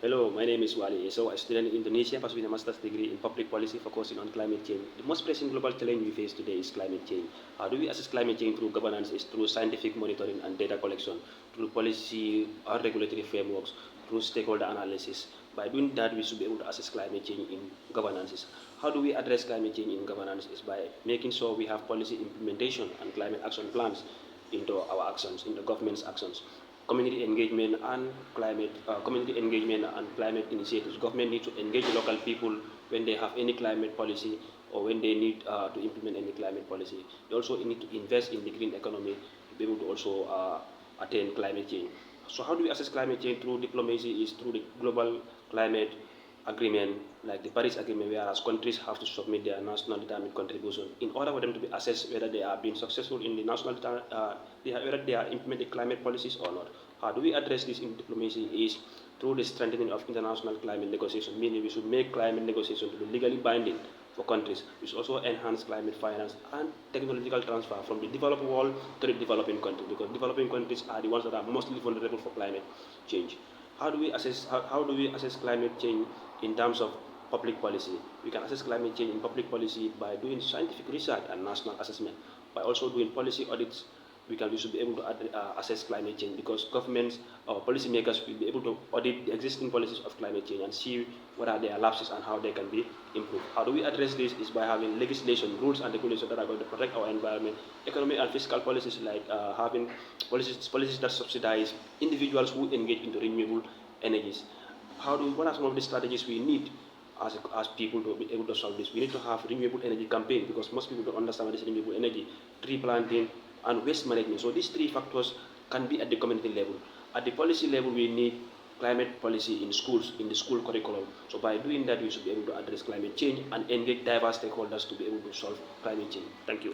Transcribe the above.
Hello, my name is Wali. So, a student in Indonesia pursuing a master's degree in public policy focusing on climate change. The most pressing global challenge we face today is climate change. How do we assess climate change through governance? Is through scientific monitoring and data collection, through policy and regulatory frameworks, through stakeholder analysis. By doing that, we should be able to assess climate change in governances. How do we address climate change in governance? Is by making sure we have policy implementation and climate action plans into our actions, into government's actions. Community engagement and climate initiatives. Government needs to engage local people when they have any climate policy or when they need to implement any climate policy. They also need to invest in the green economy to be able to also attain climate change. So how do we assess climate change? Through diplomacy is through the global climate agreement, like the Paris Agreement, whereas countries have to submit their national determined contribution in order for them to be assessed whether they are being successful in the whether they are implementing climate policies or not. How do we address this in diplomacy is through the strengthening of international climate negotiation, meaning we should make climate negotiation to be legally binding for countries. We should also enhance climate finance and technological transfer from the developed world to the developing countries, because developing countries are the ones that are mostly vulnerable for climate change. How do we assess climate change in terms of public policy? We can assess climate change in public policy by doing scientific research and national assessment. By also doing policy audits, we should be able to assess climate change, because governments or policymakers will be able to audit the existing policies of climate change and see what are their lapses and how they can be improved. How do we address this? Is by having legislation, rules and regulations that are going to protect our environment, economic and fiscal policies, like having policies that subsidize individuals who engage into renewable energies. What are some of the strategies we need as people to be able to solve this? We need to have renewable energy campaign, because most people don't understand what is renewable energy, tree planting, and waste management. So these three factors can be at the community level. At the policy level, we need climate policy in schools, in the school curriculum. So by doing that, we should be able to address climate change and engage diverse stakeholders to be able to solve climate change. Thank you.